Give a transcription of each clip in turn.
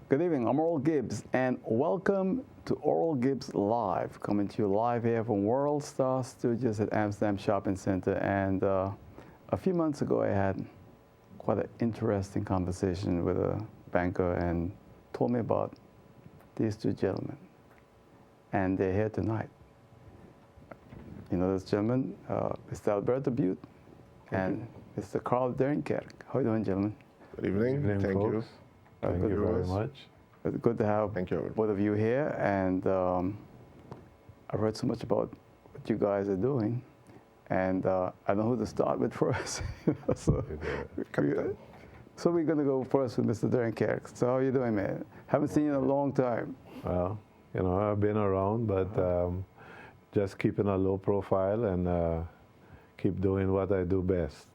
Good evening, I'm Oral Gibbes, and welcome to Oral Gibbes Live, coming to you live here from World Star Studios at Amsterdam Shopping Center. And a few months ago, I had quite an interesting conversation with a banker and told me about these two gentlemen, and they're here tonight. You know this gentleman, Mr. Alberto Bute, and Mr. Carl Duinkerk. How are you doing, gentlemen? Good evening. Thank you. Thank you very much. It's good to have both of you here, and I've heard so much about what you guys are doing, and I don't know who to start with first. So we're going to go first with Mr. Duinkerk. So how are you doing, man? Haven't seen you in a long time. Well, you know, I've been around, but just keeping a low profile and keep doing what I do best.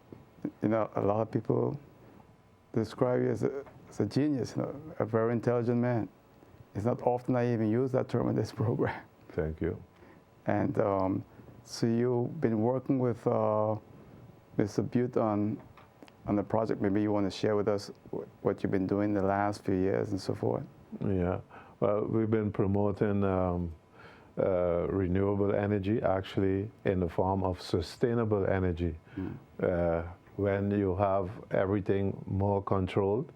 You know, a lot of people describe you as a genius, you know, a very intelligent man. It's not often I even use that term in this program. Thank you. And so you've been working with Mr. Bute on the project. Maybe you want to share with us what you've been doing the last few years and so forth. Yeah. Well, we've been promoting renewable energy, actually, in the form of sustainable energy. When you have everything more controlled,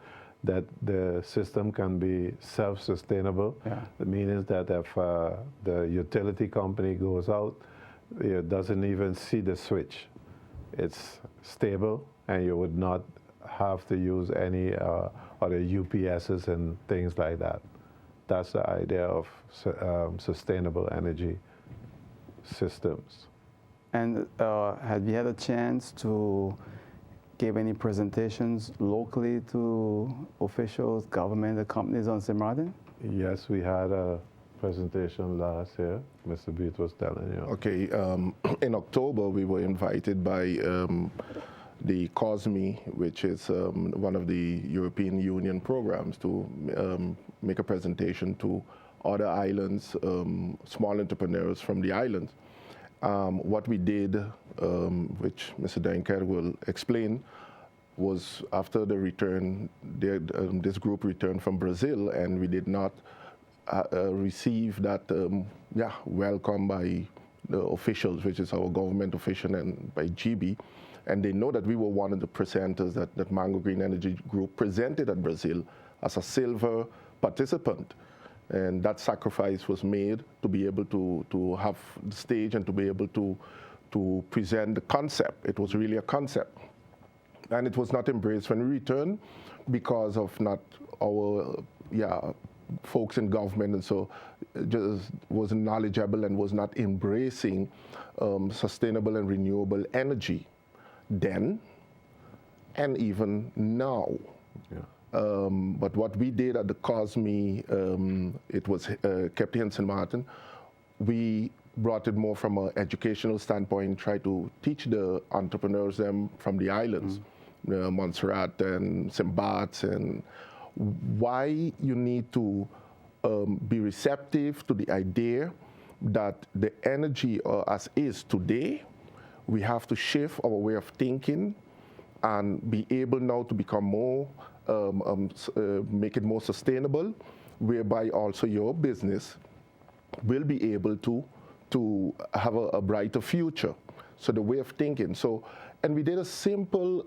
that the system can be self-sustainable. Yeah. The meaning is that if the utility company goes out, it doesn't even see the switch. It's stable, and you would not have to use any other UPSs and things like that. That's the idea of sustainable energy systems. And have you had a chance to give any presentations locally to officials, government, the companies on St. Martin? Yes, we had a presentation last year. Mr. Bute was telling you. Okay, in October we were invited by the COSME, which is one of the European Union programs, to make a presentation to other islands, small entrepreneurs from the islands. What we did, which Mr. Duinkerk will explain, was after the return, this group returned from Brazil, and we did not receive that welcome by the officials, which is our government official, and by Gibbes. And they know that we were one of the presenters that Mango Green Energy Group presented at Brazil as a silver participant. And that sacrifice was made to be able to have the stage and to be able to present the concept. It was really a concept. And it was not embraced when we returned because of not our folks in government, and so just wasn't knowledgeable and was not embracing sustainable and renewable energy then and even now. Yeah. But what we did at the COSME, it was kept here in St. Martin. We brought it more from an educational standpoint, try to teach the entrepreneurs them from the islands, Montserrat and St. Bart's, and why you need to be receptive to the idea that the energy as is today, we have to shift our way of thinking and be able now to become more make it more sustainable, whereby also your business will be able to have a brighter future. So the way of thinking. So, and we did a simple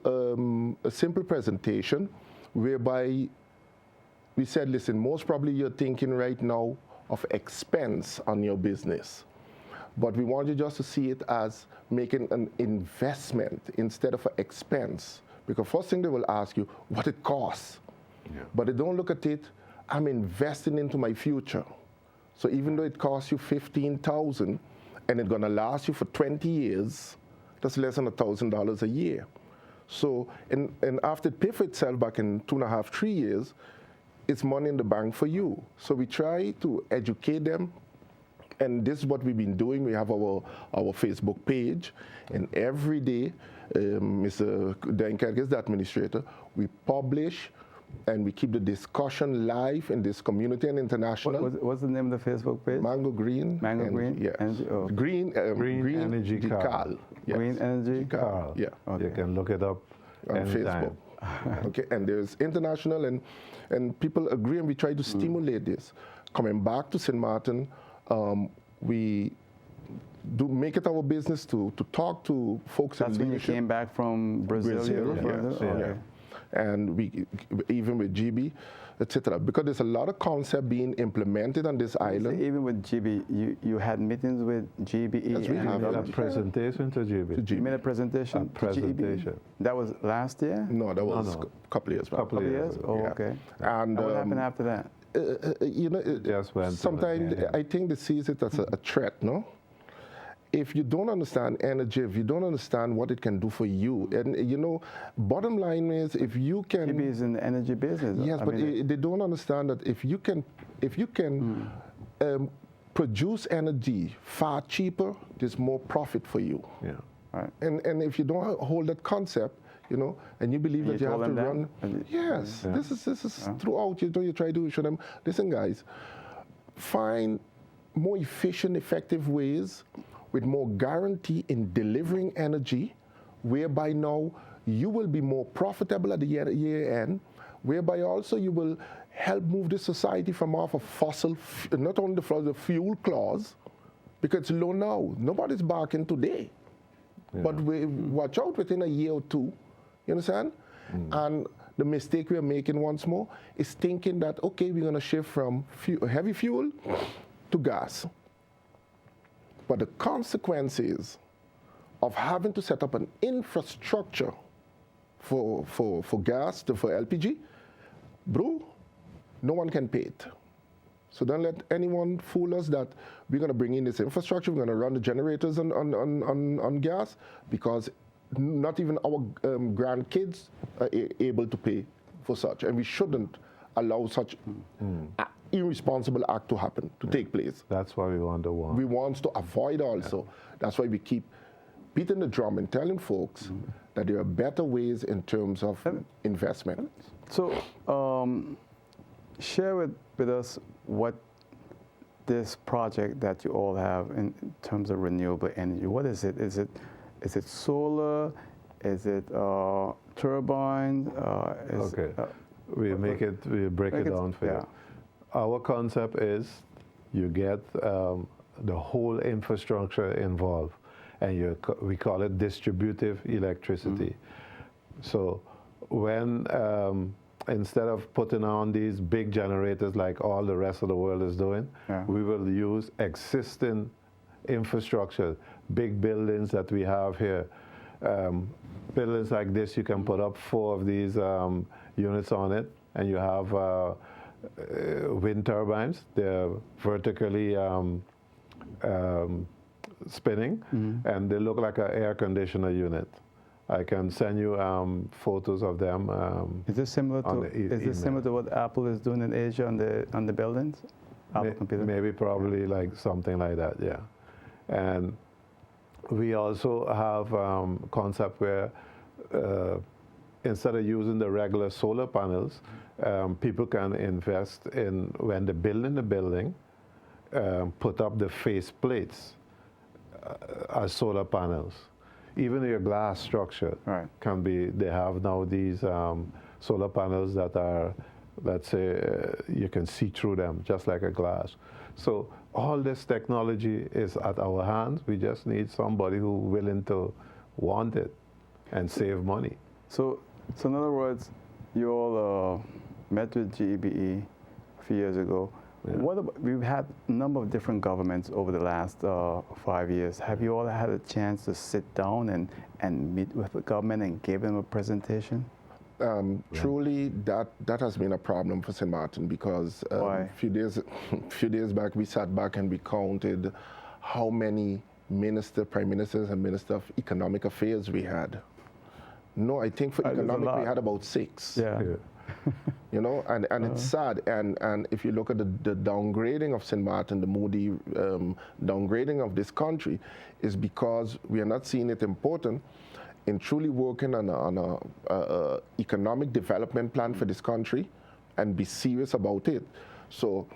presentation whereby we said, listen, most probably you're thinking right now of expense on your business, but we want you just to see it as making an investment instead of an expense. Because first thing they will ask you, what it costs. Yeah. But they don't look at it, I'm investing into my future. So even though it costs you $15,000 and it's gonna last you for 20 years, that's less than $1,000 a year. So, and after it pays for itself back in 2.5, 3 years, it's money in the bank for you. So we try to educate them. And this is what we've been doing. We have our Facebook page, and every day, Mr. Duinkerk is the administrator. We publish and we keep the discussion live in this community and international. What's the name of the Facebook page? Mango Green. Mango Green? Yeah. Green Energy Carl. Yes. Green Energy Carl. Yeah. Okay. You can look it up on anytime. Facebook. Okay, and there's international and people agree, and we try to stimulate this. Coming back to St. Martin, we do make it our business to talk to folks That's in when you leadership. came back from Brazil. You Brazil, were yes, further? yeah. Okay. And we, even with Gibbes, etc., because there's a lot of concept being implemented on this So island. even with Gibbes, you had meetings with GBE. Yes, we and have. A government? presentation to Gibbes. You made a presentation. A to GBE? presentation. That was last year. No, that was no. a couple of years back. Couple of years Oh, Yeah. okay. And what happened after that? you know, Just went to sometimes it, yeah. I think they sees it as a threat, no? If you don't understand energy, if you don't understand what it can do for you, and you know, bottom line is if you can. GBE is in the energy business. Yes, I but mean, they don't understand that if you can produce energy far cheaper, there's more profit for you. Yeah. right. And if you don't hold that concept, you know, and you believe You that you have told to them run, that? And yes, Yeah. this is throughout. You know, you try to show them. Listen, guys, find more efficient, effective ways with more guarantee in delivering energy, whereby now you will be more profitable at the year end, whereby also you will help move the society from off of fossil, not only the fuel clause, because it's low now. Nobody's barking today. Yeah. But we watch out within a year or two, you understand? And the mistake we are making once more is thinking that, okay, we're going to shift from heavy fuel to gas. But the consequences of having to set up an infrastructure for gas, for LPG, bro, no one can pay it. So don't let anyone fool us that we're going to bring in this infrastructure, we're going to run the generators on gas, because not even our grandkids are able to pay for such. And we shouldn't allow such irresponsible act to happen, to take place. That's why we want the war. We want to avoid also. That's why we keep beating the drum and telling folks that there are better ways in terms of investment. So, share with us what this project that you all have in terms of renewable energy. What is it? Is it solar? Is it turbine? Okay. We break it down for you. Our concept is you get the whole infrastructure involved, and we call it distributive electricity. So when instead of putting on these big generators like all the rest of the world is doing, we will use existing infrastructure, big buildings that we have here. Buildings like this, you can put up 4 of these units on it, and you have wind turbines. They're vertically spinning, and they look like an air conditioner unit. I can send you photos of them. Is this similar to similar to what Apple is doing in Asia on the buildings? Apple computer. Maybe probably like something like that, yeah. And we also have concept where instead of using the regular solar panels, people can invest in, when they're building the building, put up the face plates as solar panels. Even your glass structure can be, they have now these solar panels that are, let's say, you can see through them just like a glass. So all this technology is at our hands. We just need somebody who's willing to want it and save money. So in other words, you all met with GBE a few years ago. Yeah. We've had a number of different governments over the last 5 years. Have you all had a chance to sit down and meet with the government and give them a presentation? Truly, that has been a problem for St. Martin, because a few days back we sat back and we counted how many prime ministers and minister of economic affairs we had. No, I think for economic we had about 6. Yeah. You know, and it's sad. And if you look at the downgrading of St. Martin, the moody downgrading of this country, is because we are not seeing it important in truly working on a economic development plan for this country and be serious about it. So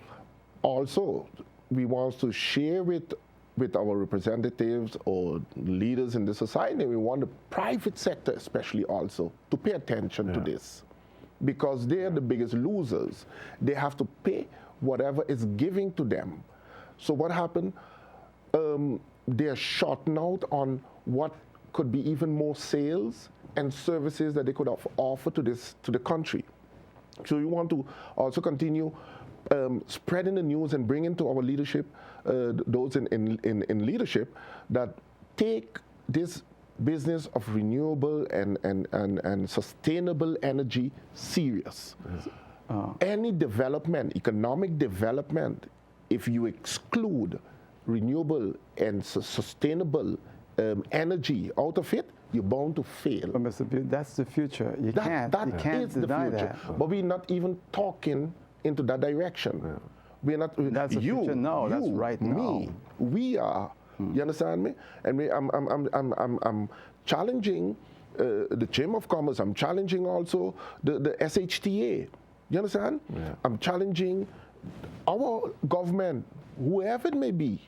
also, we want to share with with our representatives or leaders in the society. We want the private sector especially also to pay attention to this, because they are the biggest losers. They have to pay whatever is giving to them. So what happened? They're shorting out on what could be even more sales and services that they could offer to the country. So we want to also continue spreading the news and bringing to our leadership, those in leadership, that take this business of renewable and sustainable energy serious. Any development, economic development, if you exclude renewable and sustainable energy out of it, you're bound to fail. But Mr. Bute, that's the future. You can't deny that. But we're not even talking into that direction. We're not. That's the future. No, that's right now. Me, we are. You understand me? And I'm challenging the Chamber of Commerce. I'm challenging also the SHTA. You understand? I'm challenging our government, whoever it may be.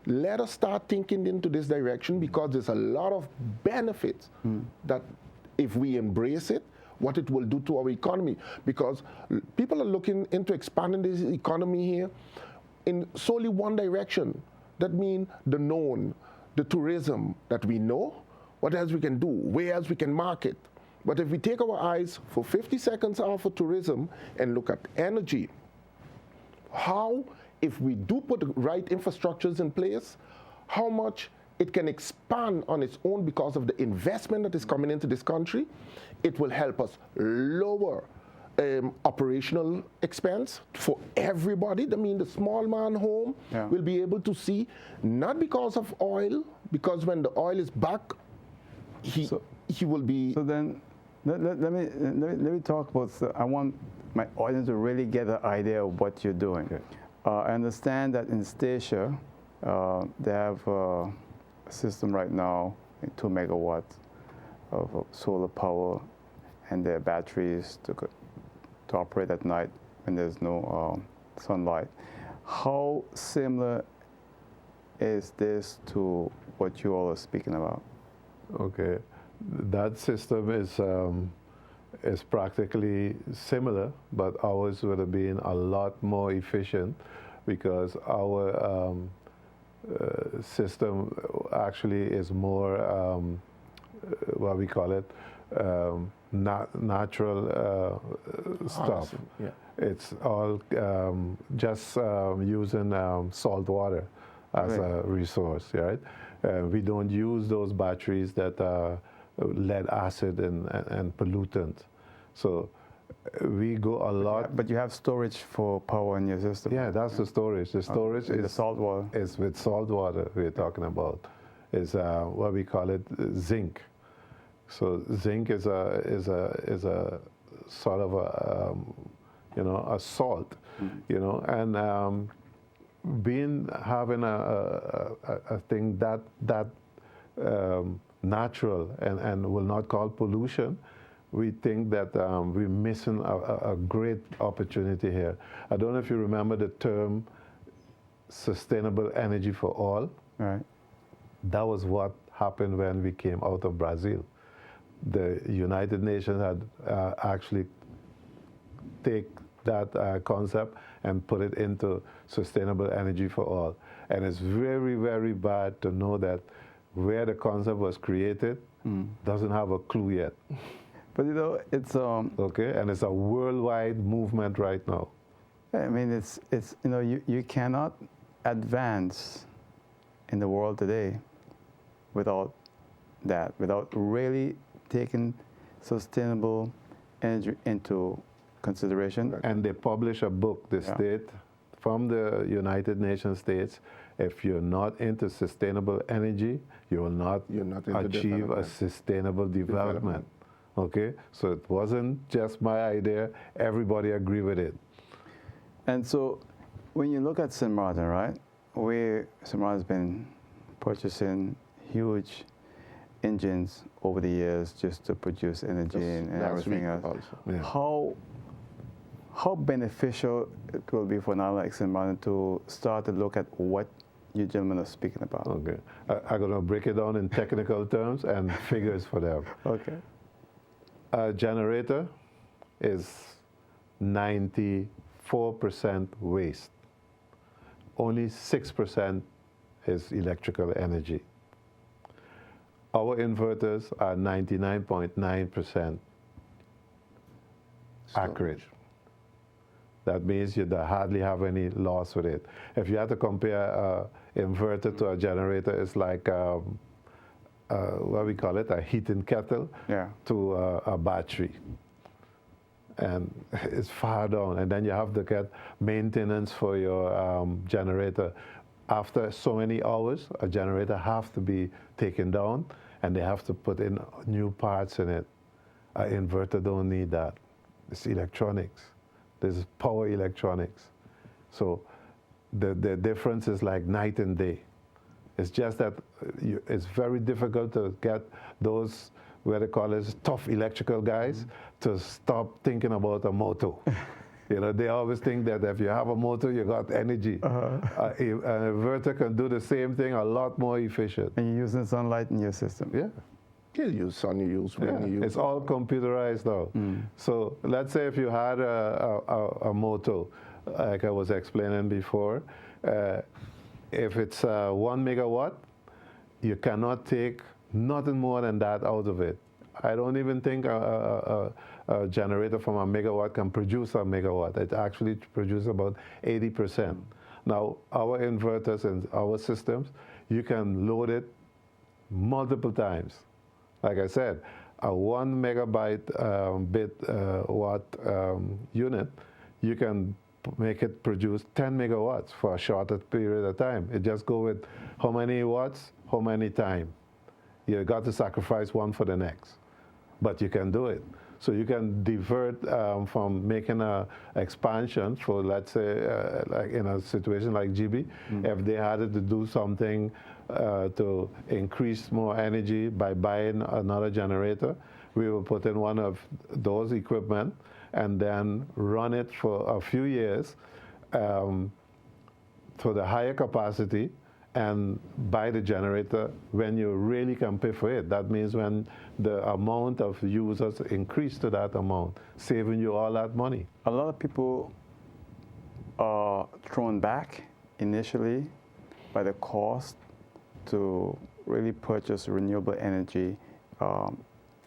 Let us start thinking into this direction, because there's a lot of benefits that if we embrace it, what it will do to our economy. Because people are looking into expanding this economy here in solely one direction. That means the known, the tourism that we know, what else we can do, where else we can market. But if we take our eyes for 50 seconds off of tourism and look at energy, how, if we do put the right infrastructures in place, how much it can expand on its own because of the investment that is coming into this country. It will help us lower operational expense for everybody. I mean, the small man home will be able to see, not because of oil, because when the oil is back, he will be. So then, let me talk about. I want my audience to really get an idea of what you're doing. Okay. I understand that in Statia, they have a system right now, 2 megawatts of solar power, and their batteries to operate at night when there's no sunlight. How similar is this to what you all are speaking about? Okay, that system is practically similar, but ours would have been a lot more efficient, because our system actually is more, what we call it, natural stuff. It's all just using salt water as a resource, right? We don't use those batteries that are lead acid and pollutant. So we go a lot. But you have storage for power in your system. Yeah, that's the storage. The storage is the salt water. Is with salt water we're talking about. Is what we call it zinc. So zinc is a sort of a a salt, and having a thing that natural and will not cause pollution, we think that we're missing a great opportunity here. I don't know if you remember the term sustainable energy for all. Right. That was what happened when we came out of Brazil. The United Nations had actually take that concept and put it into sustainable energy for all. And it's very, very bad to know that where the concept was created doesn't have a clue yet. But it's okay, and it's a worldwide movement right now. I mean, it's you cannot advance in the world today without that, without really taking sustainable energy into consideration. And they publish a book, the state, from the United Nations states, if you're not into sustainable energy, you will not achieve a sustainable development. Okay, so it wasn't just my idea, everybody agree with it. And so when you look at St. Martin, right, St. Martin's been purchasing huge engines over the years just to produce energy and everything else. Yeah. How beneficial it will be for now, like St. Martin, to start to look at what you gentlemen are speaking about. Okay. I'm going to break it down in technical terms and figures for them. Okay. A generator is 94% waste. Only 6% is electrical energy. Our inverters are 99.9% accurate. That means you hardly have any loss with it. If you had to compare an inverter to a generator, it's like what we call it, a heating kettle to a battery. And it's far down. And then you have to get maintenance for your generator. After so many hours, a generator has to be taken down, and they have to put in new parts in it. An inverter don't need that. It's electronics. There's power electronics. So the difference is like night and day. It's just that it's very difficult to get those, what they call it, tough electrical guys to stop thinking about a motor. You know, they always think that if you have a motor, you got energy. An inverter can do the same thing a lot more efficient. And you're using sunlight in your system. Yeah. You use sun, you use wind, you use... It's all computerized now. So let's say if you had a motor, like I was explaining before, if it's 1 megawatt, you cannot take nothing more than that out of it. I don't even think a generator from a megawatt can produce a megawatt. It actually produces about 80%. Now, our inverters and our systems, you can load it multiple times. Like I said, a 1 megabyte watt unit, you can make it produce 10 megawatts for a shorter period of time. It just go with how many watts, how many time. You got to sacrifice one for the next, but you can do it. So you can divert from making an expansion for, let's say, like in a situation like Gibbes, if they had to do something to increase more energy by buying another generator, we will put in one of those equipment and then run it for a few years for the higher capacity and buy the generator when you really can pay for it. That means when the amount of users increase to that amount, saving you all that money. A lot of people are thrown back initially by the cost to really purchase renewable energy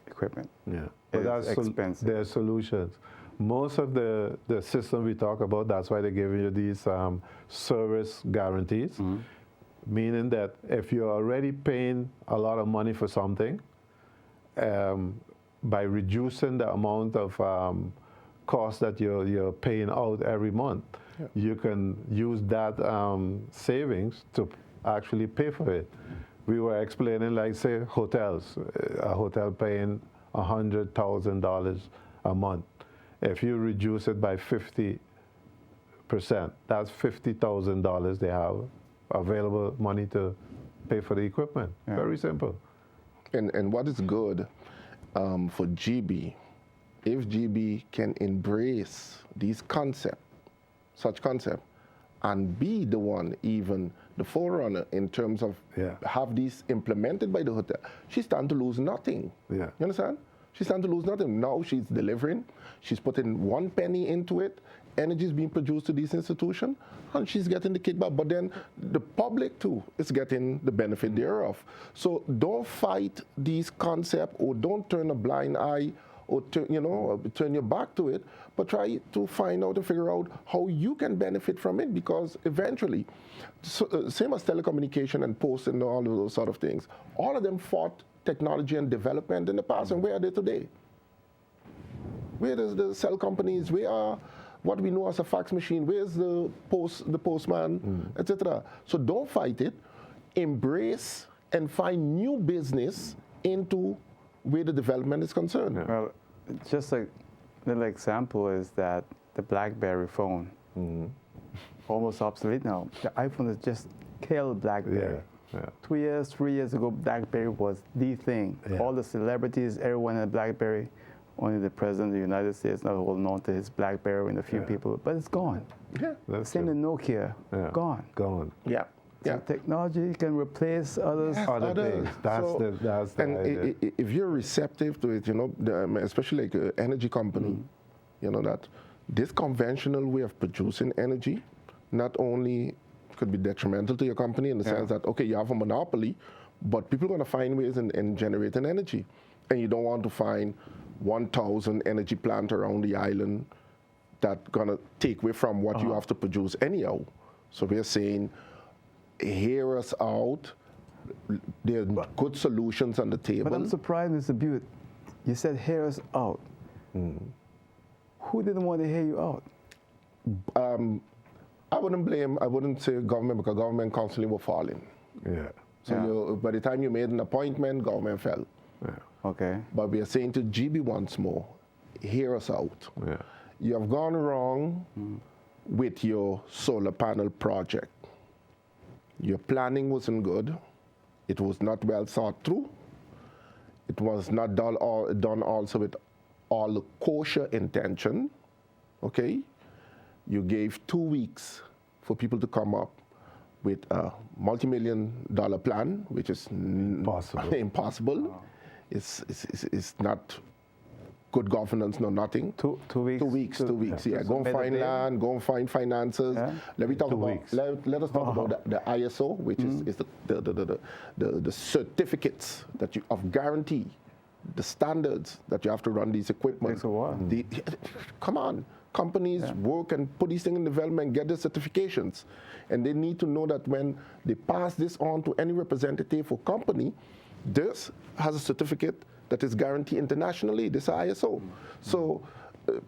equipment. Yeah, but It's expensive. There are solutions. Most of the system we talk about, that's why they're giving you these service guarantees. Meaning that if you're already paying a lot of money for something, by reducing the amount of cost that you're paying out every month, you can use that savings to actually pay for it. We were explaining, like, say, hotels, a hotel paying $100,000 a month. If you reduce it by 50%, that's $50,000 they have available money to pay for the equipment. Very simple. And what is good for Gibbes, if Gibbes can embrace these concepts, such concept, and be the one, even the forerunner in terms of have these implemented by the hotel, she stand to lose nothing. You understand? She stand to lose nothing. Now she's delivering. She's putting 1 penny into it. Energy is being produced to these institutions, and she's getting the kickback. But then the public too is getting the benefit thereof. So don't fight these concepts, or don't turn a blind eye, or turn your back to it. But try to find out and figure out how you can benefit from it, because eventually, same as telecommunication and post and all of those sort of things, all of them fought technology and development in the past, and where are they today? Where is the cell companies? Where are what we know as a fax machine? Where's the postman, etc.? So don't fight it. Embrace and find new business into where the development is concerned. Well, just a little example is that the BlackBerry phone, almost obsolete now. The iPhone has just killed BlackBerry. 2 years, 3 years ago, BlackBerry was the thing. All the celebrities, everyone had BlackBerry. Only the president of the United States not holding on to his BlackBerry and a few people, but it's gone. That's Same true. in Nokia, gone. Gone. Yeah. Yeah. So technology can replace others. Yes, Other others. things. That's the and idea. if you're receptive to it, especially like an energy company, that this conventional way of producing energy not only could be detrimental to your company in the sense that, okay, you have a monopoly, but people are going to find ways in generating energy. And you don't want to find 1,000 energy plants around the island that's going to take away from what you have to produce anyhow. So we're saying, hear us out. There are good solutions on the table. But I'm surprised, Mr. Bute. You said hear us out. Who didn't want to hear you out? I wouldn't say government, because government constantly were falling. Yeah. So by the time you made an appointment, government fell. Yeah. Okay. But we are saying to Gibbes once more, hear us out. Yeah. You have gone wrong with your solar panel project. Your planning wasn't good. It was not well thought through. It was not done also with all kosher intention. Okay? You gave 2 weeks for people to come up with a multi-million-dollar plan, which is impossible. It's not good governance, no nothing. 2 weeks? 2 weeks, 2 weeks, yeah. Go and submit a find bid? land, go and find finances. Yeah. Let me talk 2 about, weeks. let us talk about the ISO, which is the certificates that you, of guarantee, the standards that you have to run these equipment. Takes a while. Come on. Companies work and put these things in development, get the certifications. And they need to know that when they pass this on to any representative or company, this has a certificate that is guaranteed internationally, this ISO. So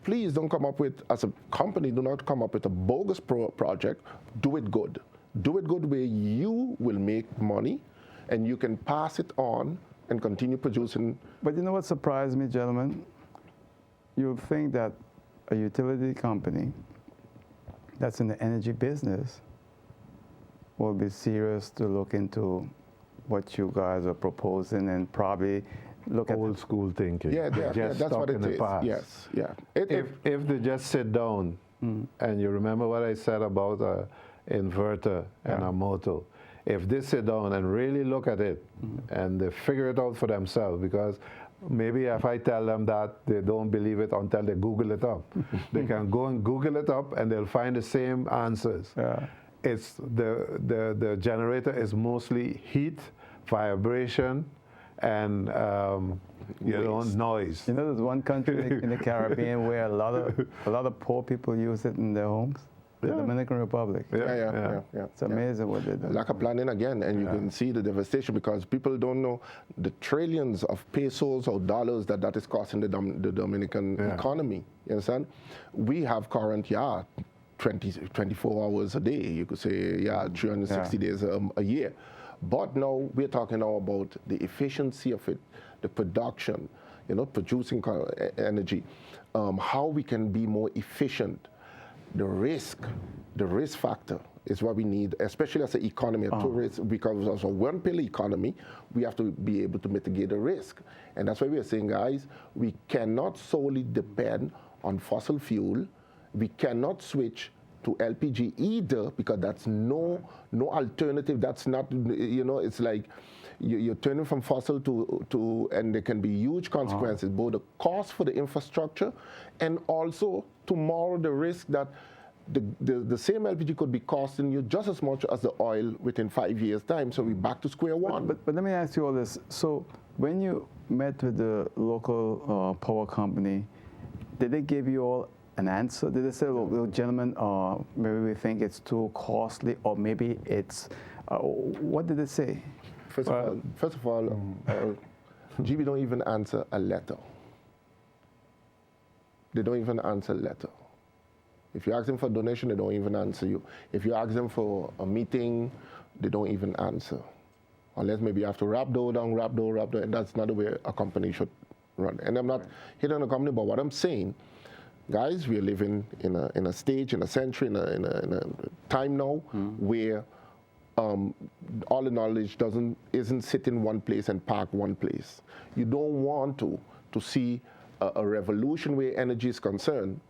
please don't come up with, as a company, do not come up with a bogus project. Do it good. Do it good where you will make money and you can pass it on and continue producing. But you know what surprised me, gentlemen? You would think that a utility company that's in the energy business will be serious to look into what you guys are proposing and probably look at Old school thinking. Yeah, Just that's stuck what in it the is. past. Yes, yeah. If they just sit down, and you remember what I said about an inverter and a motor, if they sit down and really look at it and they figure it out for themselves, because maybe if I tell them that, they don't believe it until they Google it up. They can go and Google it up and they'll find the same answers. Yeah. It's the generator is mostly heat, vibration, and noise. You know, there's one country in the Caribbean where a lot of poor people use it in their homes. The Dominican Republic. Yeah. It's amazing what they do. Lack of planning again, and you can see the devastation because people don't know the trillions of pesos or dollars that is costing the Dominican economy. You understand? We have current, 24 hours a day. You could say, 360 days a year. But now we're talking now about the efficiency of it, the production, producing energy, how we can be more efficient. The risk factor is what we need, especially as an economy, because as a one-pill economy, we have to be able to mitigate the risk. And that's why we are saying, guys, we cannot solely depend on fossil fuel. We cannot switch to LPG either, because that's no alternative. That's not, it's like you're turning from fossil to and there can be huge consequences, both the cost for the infrastructure and also tomorrow the risk that the same LPG could be costing you just as much as the oil within 5 years' time. So we're back to square one. But let me ask you all this. So when you met with the local power company, did they give you all an answer? Did they say, look, gentlemen, maybe we think it's too costly, or maybe it's, what did they say? First of all, GB don't even answer a letter. They don't even answer a letter. If you ask them for a donation, they don't even answer you. If you ask them for a meeting, they don't even answer. Unless maybe you have to rap door down, and that's not the way a company should run. And I'm not hitting on a company, but what I'm saying, guys, we're living in a stage, in a century, in a time now where all the knowledge isn't sit in one place and park one place. You don't want to see a revolution where energy is concerned,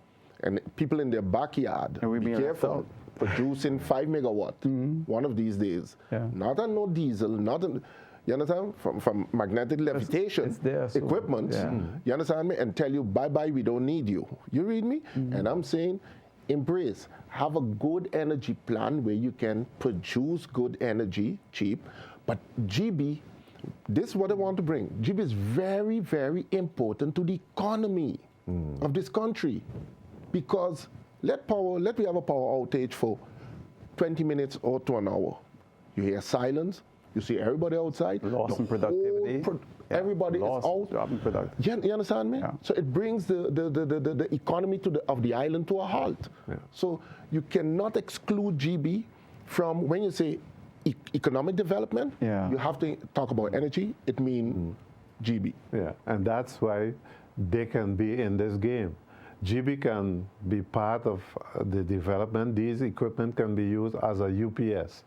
and people in their backyard. And be careful. producing 5 megawatt one of these days. Yeah. Not on no diesel, not on, you understand? From magnetic levitation it's there, so, equipment. yeah. You understand me? And tell you, bye-bye, we don't need you. You read me? And I'm saying, embrace. Have a good energy plan where you can produce good energy, cheap. But GB, this is what I want to bring. GB is very, very important to the economy of this country. Because let me have a power outage for 20 minutes or to an hour. You hear silence, you see everybody outside. Loss in productivity. Everybody is out. Drop in productivity. You understand me? Yeah. So it brings the economy of the island to a halt. Yeah. So you cannot exclude GB from, when you say economic development, Yeah. you have to talk about energy. It means GB. Yeah, and that's why they can be in this game. GB can be part of the development. These equipment can be used as a UPS.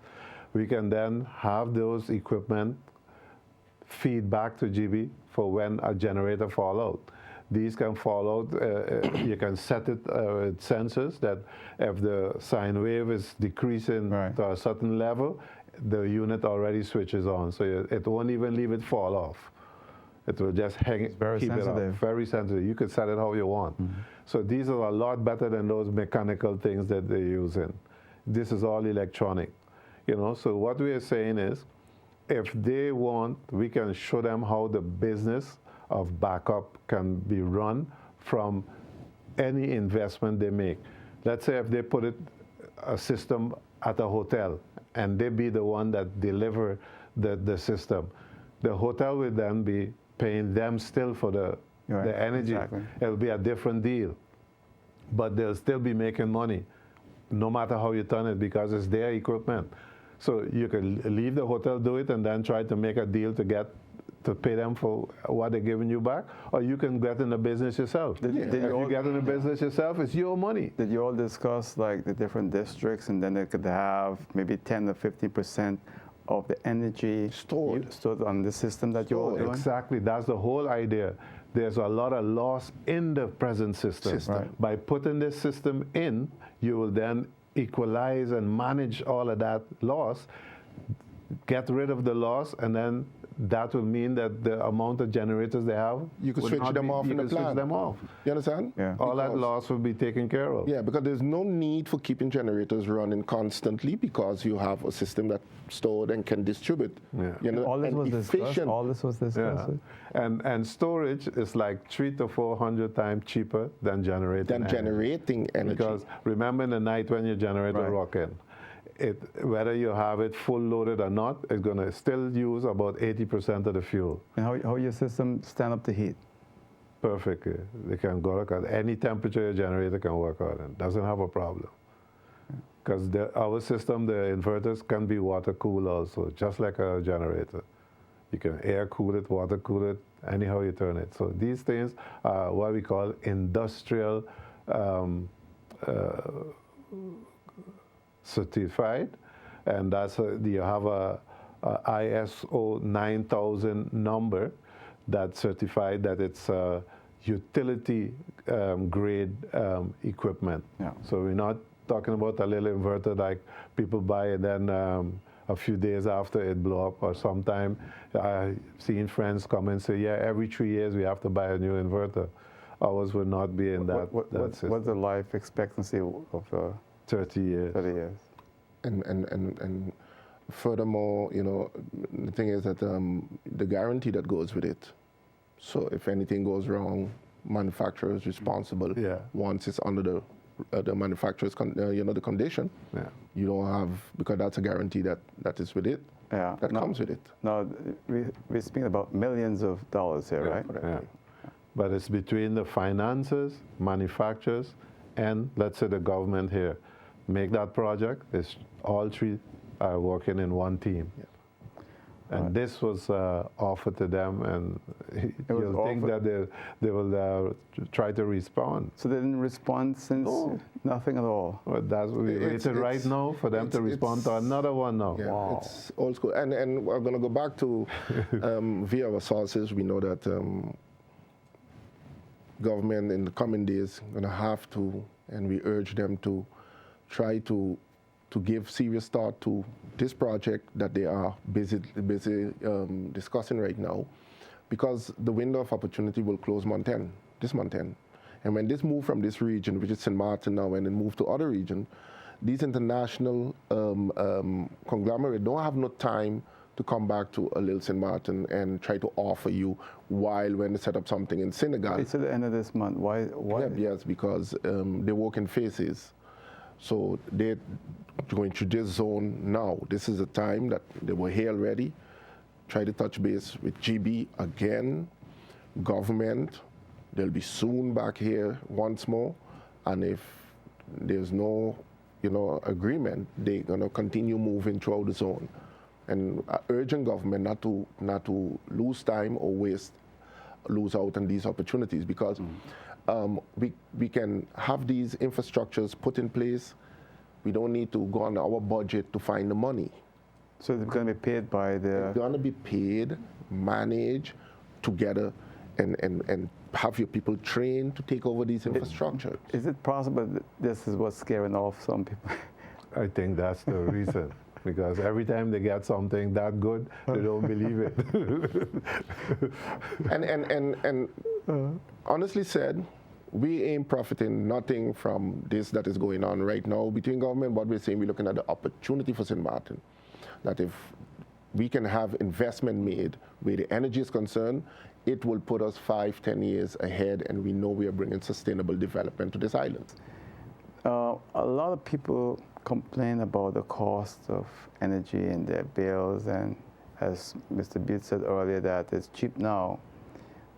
We can then have those equipment feed back to GB for when a generator fall out. These can fall out, you can set it with sensors that if the sine wave is decreasing to a certain level, the unit already switches on. So it won't even leave it fall off. It will just hang it, keep sensitive. it up. Very sensitive. You can set it how you want. So these are a lot better than those mechanical things that they're using. This is all electronic. You know, so what we are saying is, if they want, we can show them how the business of backup can be run from any investment they make. Let's say if they put a system at a hotel and they be the one that deliver the system, the hotel will then be paying them still for the energy. Exactly. It'll be a different deal, but they'll still be making money no matter how you turn it because it's their equipment. So you can leave the hotel, do it, and then try to make a deal to pay them for what they're giving you back, or you can get in the business yourself. If you get in the business yourself, it's your money. Did you all discuss like the different districts, and then they could have maybe 10 or 15% of the energy stored on the system that you're all doing? Exactly, that's the whole idea. There's a lot of loss in the present system. Right. By putting this system in, you will then equalize and manage all of that loss, get rid of the loss, and then that will mean that the amount of generators they have, you could switch them off in the plan. Switch them off. You understand? Yeah. All that loss will be taken care of. Yeah, because there's no need for keeping generators running constantly because you have a system that's stored and can distribute. Yeah. You know, All this was discussed. All this was discussed. Yeah. And storage is like 300 to 400 times cheaper than generating energy. Because remember in the night when your generator rock in, whether you have it full loaded or not, it's going to still use about 80% of the fuel. And how your system stand up to heat? Perfectly. They can go at any temperature your generator can work on it. Doesn't have a problem. Because our system, the inverters can be water cooled also, just like a generator. You can air cool it, water cool it, anyhow you turn it. So these things are what we call industrial certified, and that's you have a ISO 9000 number that certified that it's utility grade equipment. Yeah. So we're not talking about a little inverter like people buy and then a few days after it blow up, or sometime I've seen friends come and say, yeah, every 3 years we have to buy a new inverter. Ours would not be in that system. What's the life expectancy of 30 years. 30 years. And furthermore, you know, the thing is that the guarantee that goes with it. So if anything goes wrong, manufacturer is responsible. Yeah. Once it's under the manufacturer's the condition. Yeah. You don't have, because that's a guarantee that is with it. Yeah. That comes with it. Now we're speaking about millions of dollars here, right? Yeah. But it's between the financiers, manufacturers, and let's say the government here. Make that project. It's all three are working in one team. Yeah. And this was offered to them, and you'll think that they will try to respond. So they didn't respond since nothing at all. Well, that's what we waited right now for them to respond to another one now. Yeah, wow. It's old school. And we're going to go back to, via our sources, we know that government in the coming days going to have to, and we urge them to try to to give serious thought to this project that they are busy discussing right now, because the window of opportunity will close this month end. And when this move from this region, which is St. Martin now, and then move to other regions, these international conglomerates don't have no time to come back to a little St. Martin and try to offer you while when they set up something in Senegal. It's at the end of this month. Why? Yeah, yes, because they work in phases. So they're going through this zone now. This is the time that they were here already. Try to touch base with Gibbes again, government. They'll be soon back here once more. And if there's no, agreement, they're going to continue moving throughout the zone. And urging government not to lose time or lose out on these opportunities, because we can have these infrastructures put in place. We don't need to go on our budget to find the money. So it's going to be paid by the... It's going to be paid, managed together, and have your people trained to take over these infrastructures. Is it possible that this is what's scaring off some people? I think that's the reason. Because every time they get something that good, they don't believe it. and honestly said, we ain't profiting nothing from this that is going on right now between government, but we're saying we're looking at the opportunity for St. Martin. That if we can have investment made where the energy is concerned, it will put us 5-10 years ahead, and we know we are bringing sustainable development to this island. A lot of people complain about the cost of energy and their bills, and as Mr. Bute said earlier, that it's cheap now,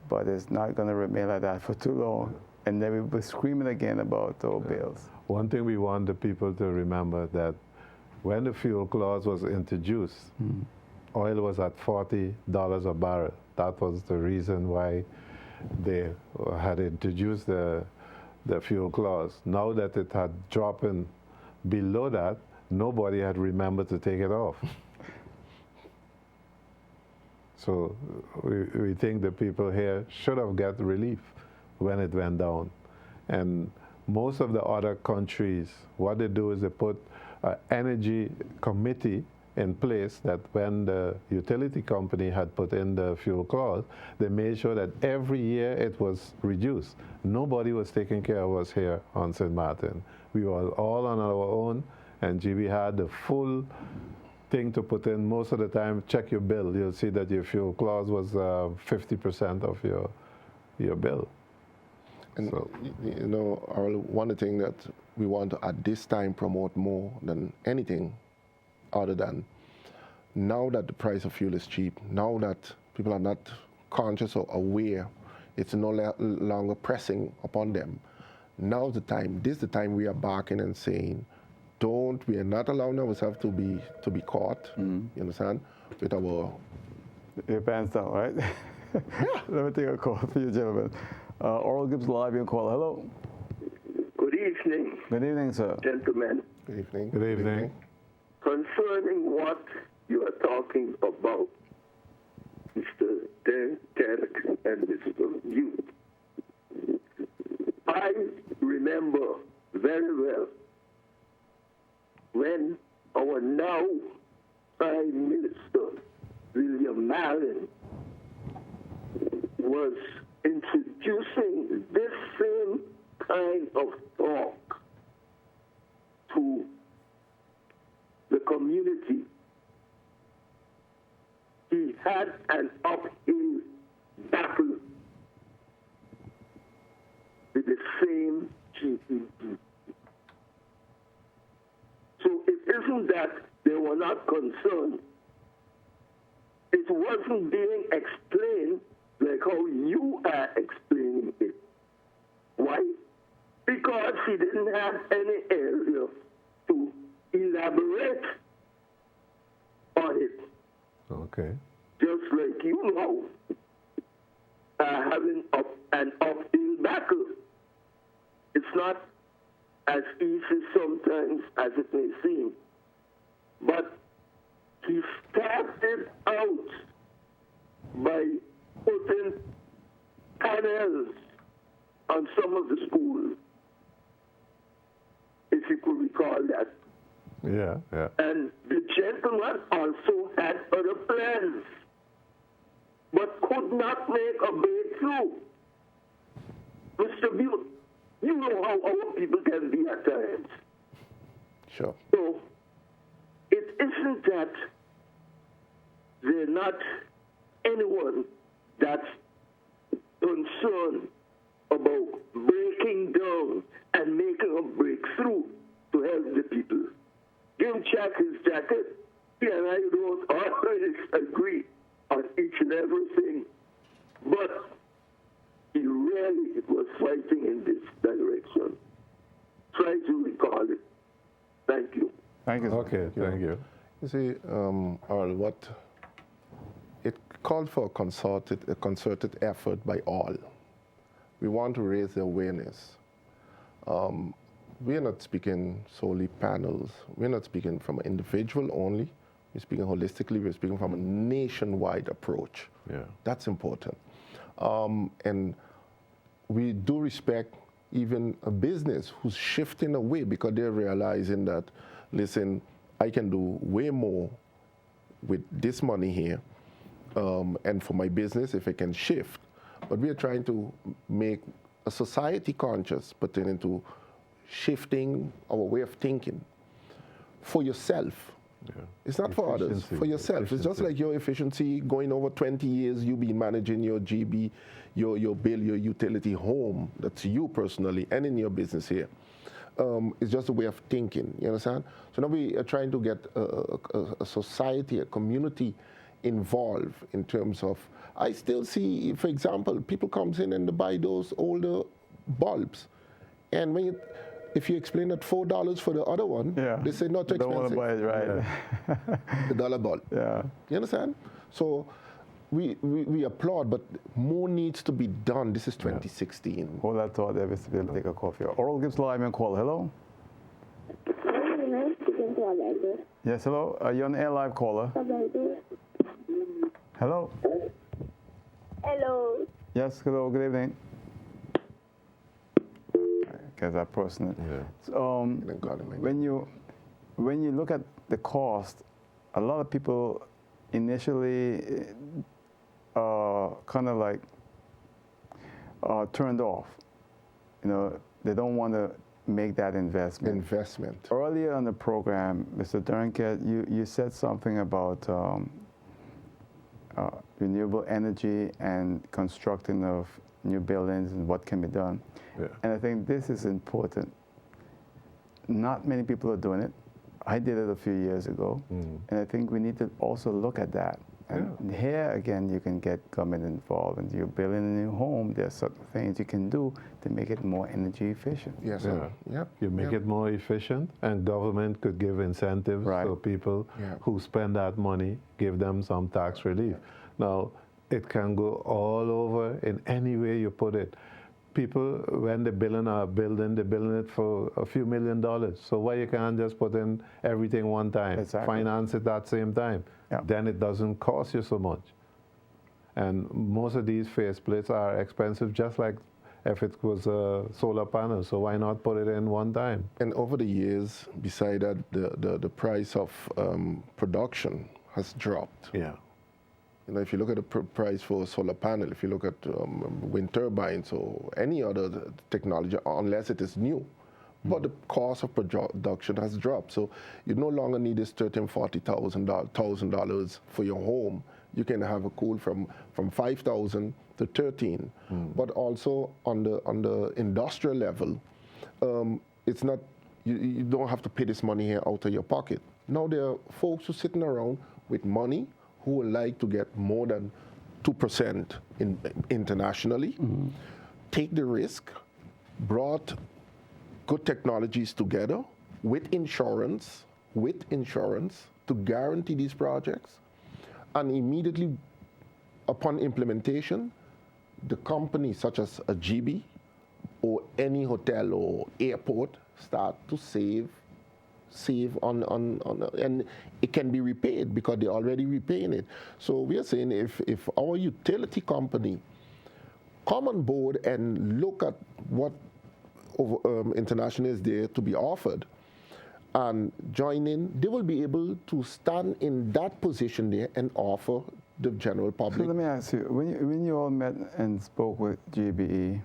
but it's not going to remain like that for too long, and then we'll be screaming again about our bills. One thing we want the people to remember, that when the fuel clause was introduced, oil was at $40 a barrel. That was the reason why they had introduced the fuel clause. Now that it had dropped in below that, nobody had remembered to take it off. So we think the people here should have got relief when it went down. And most of the other countries, what they do is they put an energy committee in place, that when the utility company had put in the fuel clause, they made sure that every year it was reduced. Nobody was taking care of us here on St. Martin. We were all on our own, and Gibbes had the full thing to put in. Most of the time, check your bill. You'll see that your fuel clause was 50% of your bill. And so, one thing that we want to at this time promote more than anything other than, now that the price of fuel is cheap, now that people are not conscious or aware, it's no longer pressing upon them. Now's the time. This is the time we are barking and saying, we are not allowing ourselves to be caught. You understand? With our your pants down, right? Yeah. Let me take a call for you, gentlemen. Oral Gibbes live in call. Hello. Good evening. Good evening, sir. Gentlemen. Good evening. good evening. Concerning what you are talking about, Mr. Duinkerk and Mr. Bute, I remember very well when our now Prime Minister, William Malin, was introducing this same kind of talk to the community. He had an uphill battle with the same GDP. So it isn't that they were not concerned. It wasn't being explained like how you are explaining it. Why? Because he didn't have any area to elaborate on it. Okay. Just like you know, having an uphill battle. It's not as easy sometimes as it may seem. But he started out by putting panels on some of the schools, if you could recall that. Yeah, yeah. And the gentleman also had other plans, but could not make a breakthrough. Mr. Bute, you know how our people can be at times. Sure. So it isn't that there's not anyone that's concerned about breaking down and making a breakthrough to help the people. Jim check his jacket. He and I don't always agree on each and everything, but he really was fighting in this direction. Try to recall it. Thank you. Thank you. Okay, thank you. You see, Earl, what it called for a concerted effort by all. We want to raise the awareness. We're not speaking solely panels. We're not speaking from an individual only. We're speaking holistically. We're speaking from a nationwide approach. Yeah. That's important. And we do respect even a business who's shifting away because they're realizing that, listen, I can do way more with this money here and for my business if I can shift. But we are trying to make a society conscious pertaining to shifting our way of thinking for yourself. Yeah. It's not for others, for yourself. It's just like your efficiency going over 20 years, you've been managing your GB, your bill, your utility home. That's you personally and in your business here. It's just a way of thinking, you understand? So now we are trying to get a society, a community involved in terms of, I still see, for example, people comes in and they buy those older bulbs. And when if you explain that $4 for the other one, they say not too expensive. Don't want to buy it, right? The dollar bulb. Yeah. You understand? So we applaud, but more needs to be done. This is 2016. Hold that thought there, Mr. Bill. Take a coffee. Oral Gibbs live and call. Hello? Yes, hello. Are you on air live caller? Hello? Hello. Yes, hello. Good evening. Because that person. Yeah. So, Then call him again. when you look at the cost, a lot of people initially kind of like turned off. You know, they don't want to make that investment. Earlier on the program, Mr. Duinkerk, you said something about renewable energy and constructing of new buildings and what can be done. Yeah. And I think this is important. Not many people are doing it. I did it a few years ago, and I think we need to also look at that. And here again, you can get government involved. And you're building a new home, there's certain things you can do to make it more energy efficient. Yes, sir. Yep. You make it more efficient, and government could give incentives for people who spend that money, give them some tax relief. Now, it can go all over in any way you put it. People, when they're building a building, they're building it for a few $1 million. So why you can't just put in everything one time, finance it at the same time? Yeah. Then it doesn't cost you so much. And most of these faceplates are expensive, just like if it was a solar panel. So why not put it in one time? And over the years, beside that, the price of production has dropped. Yeah. You know, if you look at the price for a solar panel, if you look at wind turbines or any other technology, unless it is new, but the cost of production has dropped. So you no longer need this $30,000, $40,000 for your home. You can have a cool from $5,000 to $13,000. But also on the industrial level, it's not you don't have to pay this money here out of your pocket. Now there are folks who are sitting around with money who would like to get more than 2% internationally, take the risk, brought good technologies together with insurance to guarantee these projects, and immediately upon implementation, the company such as a Gibbes or any hotel or airport start to save on and it can be repaid because they're already repaying it. So we are saying if our utility company come on board and look at what international is there to be offered, and join in, they will be able to stand in that position there and offer the general So public. let me ask you, when you all met and spoke with GBE,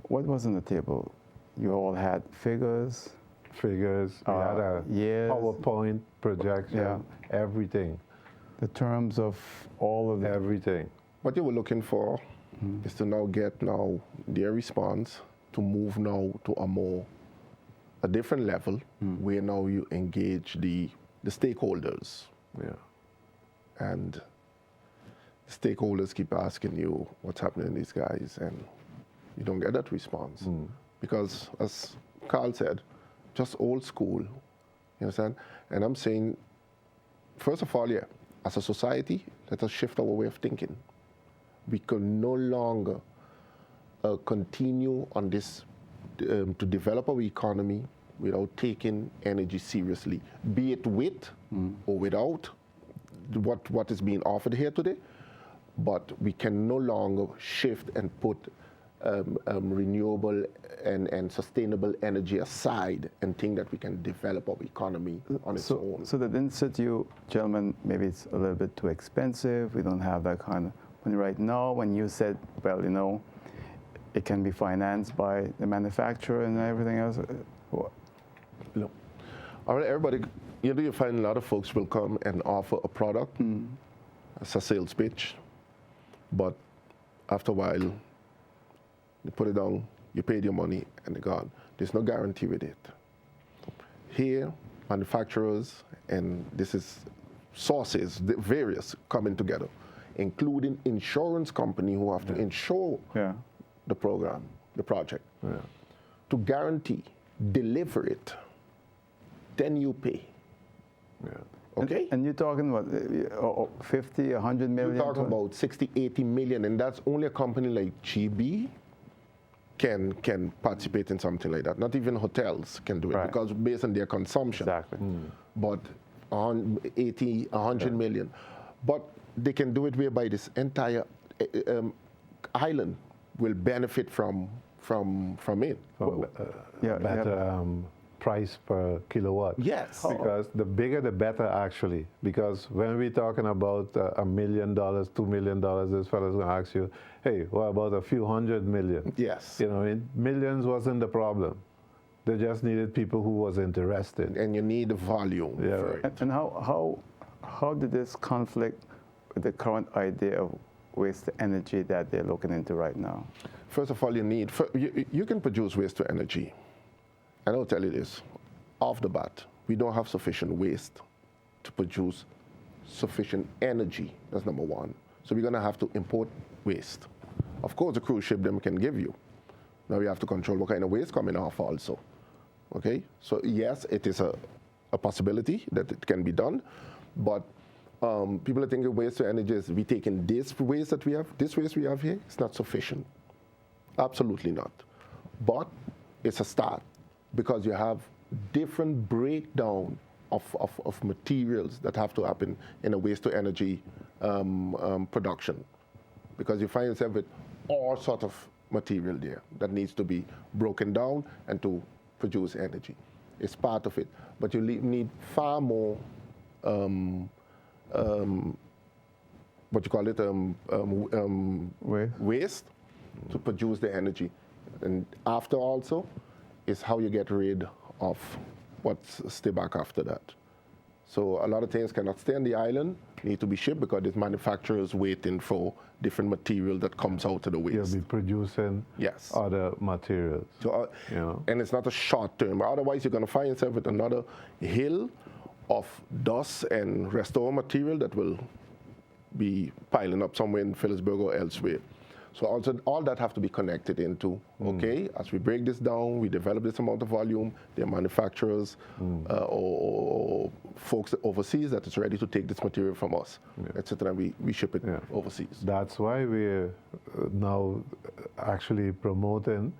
what was on the table? You all had figures? Figures, we had a years. PowerPoint projection, Yeah. everything, The terms of all of the... everything. What you were looking for is to now get their response to move now to a different level where now you engage the stakeholders. Yeah. And stakeholders keep asking you what's happening to these guys, and you don't get that response. Because as Carl said, just old school, you understand? And I'm saying, first of all, yeah, as a society, let us shift our way of thinking. We can no longer continue on this to develop our economy without taking energy seriously, be it with or without what is being offered here today. But we can no longer shift and put renewable and sustainable energy aside and think that we can develop our economy on its own. So that didn't sit you, gentlemen, maybe it's a little bit too expensive, we don't have that kind of money right now, when you said, well, you know, it can be financed by the manufacturer and everything else? No. All right, everybody, you find a lot of folks will come and offer a product as a sales pitch, but after a while, you put it down, you paid your money, and they're gone. There's no guarantee with it. Here, manufacturers, and this is sources, the various coming together, including insurance company who have to insure the program, the project, to guarantee, deliver it, then you pay. Okay? And you're talking what, 50, 100 million? You're talking about 60, 80 million, and that's only a company like GB can participate in something like that. Not even hotels can do it because based on their consumption. Exactly. But 80, 100 million. But they can do it whereby this entire island will benefit from it. Better price per kilowatt. Yes. Because the bigger the better, actually. Because when we're talking about $1 million, $2 million, this fellow's going to ask you, hey, what about a few hundred million? Yes. You know, millions wasn't the problem. They just needed people who was interested. And you need the volume. Yeah, for it. And how did this conflict with the current idea of waste to energy that they're looking into right now? First of all, you can produce waste to energy. And I'll tell you this, off the bat, we don't have sufficient waste to produce sufficient energy. That's number one. So we're going to have to import waste. Of course, the cruise ship them can give you. Now we have to control what kind of waste coming off also. Okay? So yes, it is a possibility that it can be done, but people are thinking waste to energy is we taking this waste that we have, this waste we have here, it's not sufficient. Absolutely not. But it's a start, because you have different breakdown of materials that have to happen in a waste to energy production. Because you find yourself with all sort of material there that needs to be broken down and to produce energy. It's part of it. But you need far more, what you call it, waste to produce the energy. And after also, is how you get rid of what's stay back after that. So a lot of things cannot stay on the island, need to be shipped because there's manufacturers waiting for different material that comes out of the waste. You'll be producing other materials. So, and it's not a short term. Otherwise, you're going to find yourself with another hill of dust and restore material that will be piling up somewhere in Phillipsburg or elsewhere. So also all that have to be connected into, okay, as we break this down, we develop this amount of volume, there are manufacturers or folks overseas that is ready to take this material from us, etc. We ship it overseas. That's why we're now actually promoting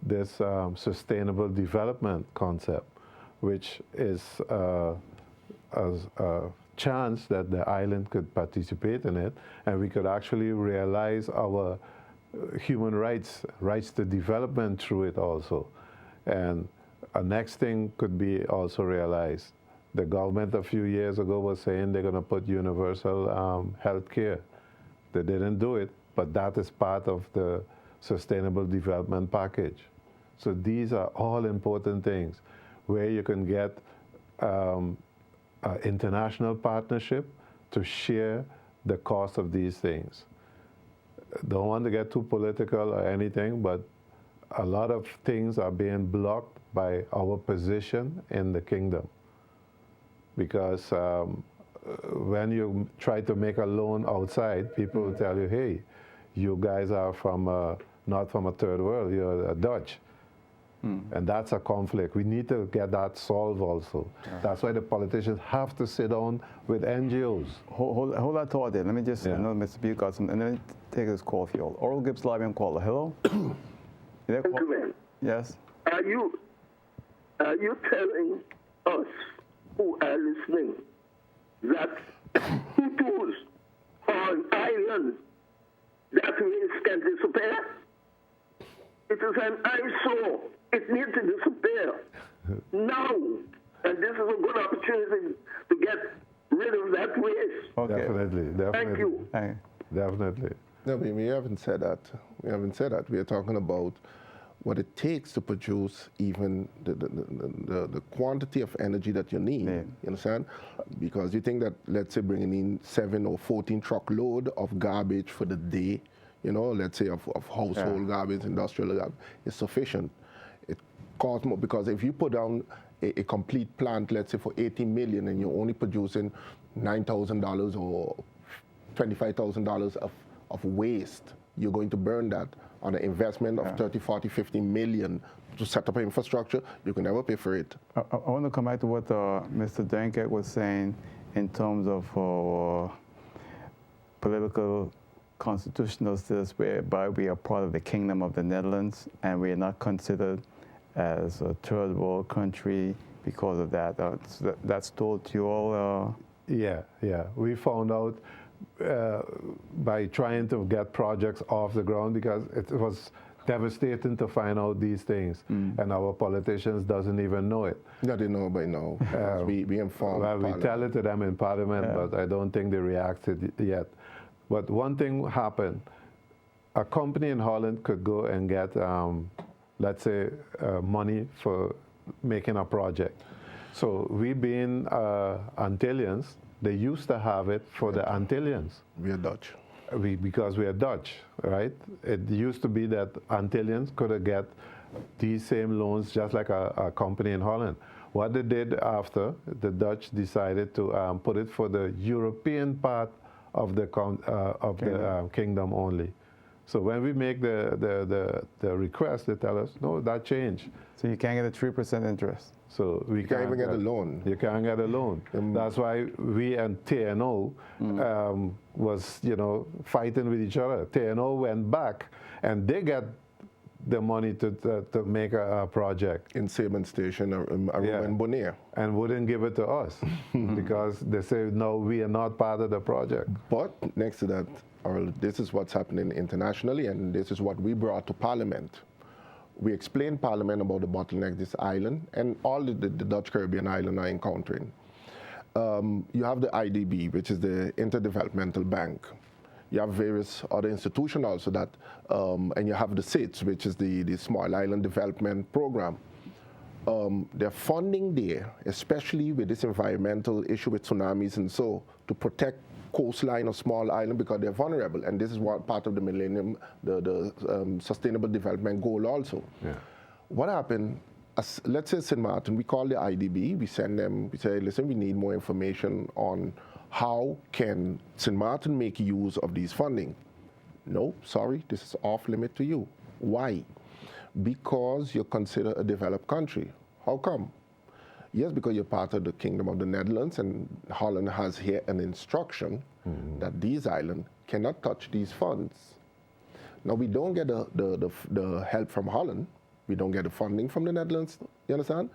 this sustainable development concept, which is a chance that the island could participate in it, and we could actually realize our human rights to development through it also. And a next thing could be also realized. The government a few years ago was saying they're going to put universal health care. They didn't do it, but that is part of the Sustainable Development Package. So these are all important things where you can get an international partnership to share the cost of these things. Don't want to get too political or anything, but a lot of things are being blocked by our position in the kingdom. Because when you try to make a loan outside, people will tell you, hey, you guys are from not from a third world, you're a Dutch. And that's a conflict. We need to get that solved also. That's why the politicians have to sit down with NGOs. Hold that thought there. Let me just, I know Mr. Bute got some, and then take this call for you. Oral Gibbes live on caller. Hello? Gentlemen, Yes. are you telling us who are listening that Hutus on island that race can disappear? It is an eyesore. It needs to disappear now. And this is a good opportunity to get rid of that race. Okay. Definitely. Thank you. Definitely. No, we haven't said that. We haven't said that. We are talking about what it takes to produce even the quantity of energy that you need. Yeah. You understand? Because you think that, let's say, bringing in 7 or 14 truckload of garbage for the day, you know, let's say of household garbage, industrial garbage, is sufficient. It costs more because if you put down a complete plant, let's say for 80 million, and you're only producing $9,000 or $25,000 of waste, you're going to burn that on an investment of 30, 40, 50 million to set up an infrastructure. You can never pay for it. I want to come back to what Mr. Duinkerk was saying in terms of political constitutional status, whereby we are part of the Kingdom of the Netherlands and we are not considered as a third world country because of that. That's told to you all? Yeah. We found out by trying to get projects off the ground because it was devastating to find out these things, and our politicians doesn't even know it. No, they know by now. We inform. Well, we tell it to them in Parliament, but I don't think they reacted yet. But one thing happened. A company in Holland could go and get, let's say, money for making a project. So we being Antillians, they used to have it for the Antillians. We are Dutch. Because we are Dutch, right? It used to be that Antillians could get these same loans just like a company in Holland. What they did after, the Dutch decided to put it for the European part of the kingdom only. So when we make the request, they tell us, no, that changed. So you can't get a 3% interest. So we can't even get a loan. You can't get a loan. That's why we and TNO was, fighting with each other. TNO went back, and they got the money to make a project In Seaman Station or in Bonaire. and wouldn't give it to us because they say, no, we are not part of the project. But next to that, this is what's happening internationally, and this is what we brought to Parliament. We explained Parliament about the bottleneck this island and all the Dutch Caribbean island are encountering. You have the IDB, which is the Interdevelopmental Bank. You have various other institutions also that, and you have the SIDS, which is the Small Island Development Program. They're funding there, especially with this environmental issue with tsunamis and so, to protect coastline of small island because they're vulnerable, and this is what part of the millennium, the sustainable development goal also. Yeah. What happened? Let's say St. Martin, we call the IDB, we send them, we say, listen, we need more information on how can St. Martin make use of these funding. No, sorry, this is off limit to you. Why? Because you're considered a developed country. How come? Yes, because you're part of the Kingdom of the Netherlands, and Holland has here an instruction that these islands cannot touch these funds. Now, we don't get the help from Holland. We don't get the funding from the Netherlands, you understand?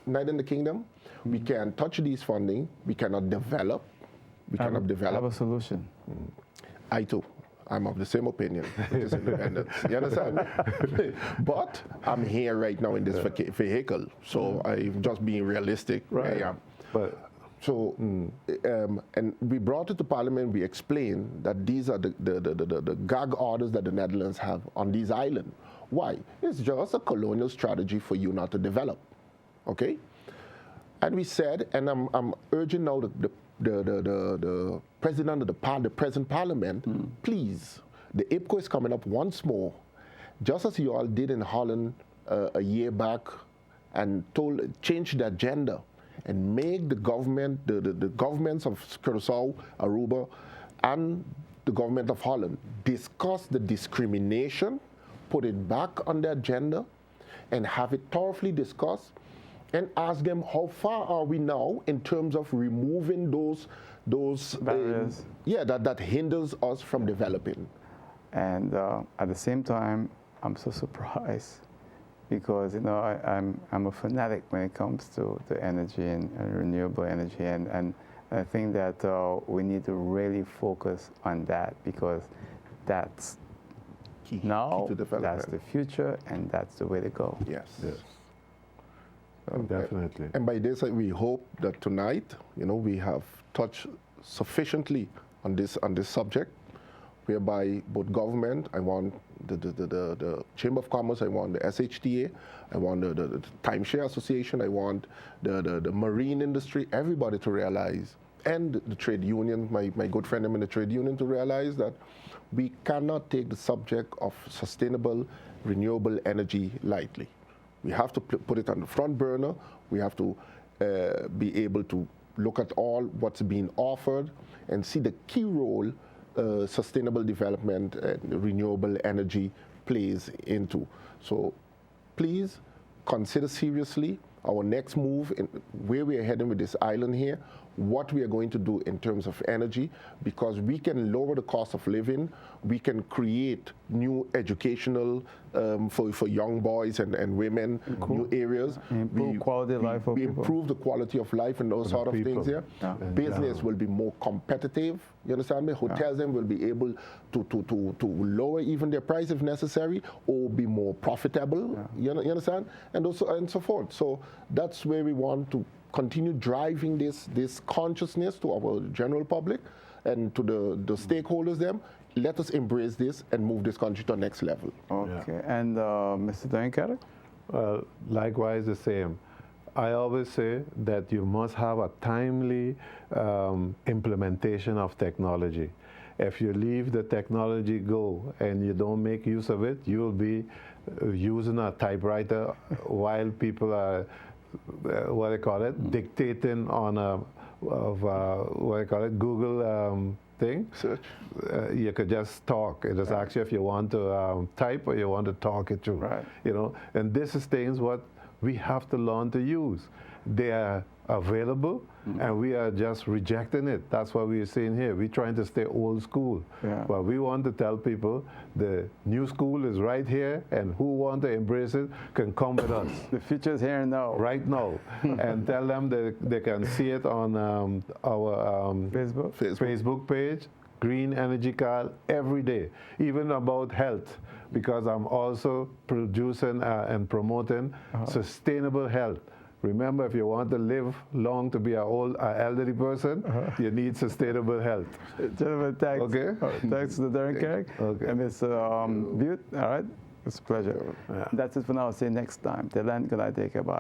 Neither in the Kingdom. We can't touch these funding. We cannot develop. We cannot develop. I have a solution. I too. I'm of the same opinion, which is independence. You understand? But I'm here right now in this vehicle, so I'm just being realistic. Right. I am. But So, and we brought it to Parliament, we explained that these are the gag orders that the Netherlands have on these islands. Why? It's just a colonial strategy for you not to develop, okay? And we said, and I'm urging now the president of the present Parliament, please, the IPCO is coming up once more, just as you all did in Holland a year back, and change the agenda and make the government, the governments of Curaçao, Aruba, and the government of Holland discuss the discrimination, put it back on the agenda, and have it thoroughly discussed, and ask them how far are we now in terms of removing those barriers. That hinders us from developing. And at the same time, I'm so surprised because I'm a fanatic when it comes to energy and renewable energy, and I think that we need to really focus on that because that's Key that's to development. the future, and that's the way to go. Yes. Definitely. And by this, we hope that tonight, we have touched sufficiently on this subject, whereby both government, I want the Chamber of Commerce, I want the SHTA, I want the Timeshare Association, I want the marine industry, everybody to realize, and the trade union, my good friend in the trade union, to realize that we cannot take the subject of sustainable, renewable energy lightly. We have to put it on the front burner. We have to be able to look at all what's being offered and see the key role sustainable development and renewable energy plays into. So please consider seriously our next move in where we are heading with this island here, what we are going to do in terms of energy, because we can lower the cost of living, we can create new educational for young boys and women, new areas. Improve quality of life for we people. improve the quality of life and those sort of things here. Yeah. Business will be more competitive, you understand me? Hotels then will be able to lower even their price if necessary, or be more profitable, you understand? And also and so forth. So that's where we want to continue driving this consciousness to our general public and to the stakeholders them. Let us embrace this and move this country to the next level. Okay, and Mr. Duinkerk? Likewise the same. I always say that you must have a timely implementation of technology. If you leave the technology go and you don't make use of it, you'll be using a typewriter while people are what do you call it, dictating on Google thing. Search. You could just talk. It just asks you if you want to type or you want to talk it through. Right. And this is things what we have to learn to use. They are available, and we are just rejecting it. That's what we are saying here. We're trying to stay old school. Yeah. But we want to tell people the new school is right here, and who want to embrace it can come with us. The future is here and now. Right now. And tell them they can see it on our Facebook page, Green Energy Card, every day, even about health, because I'm also producing and promoting sustainable health. Remember, if you want to live long to be an elderly person, you need sustainable health. Gentlemen, thanks. Okay. Thanks to Duinkerk and Mr. Bute. All right, it's a pleasure. Yeah. That's it for now. See you next time. Till then, good night. Take care. Bye.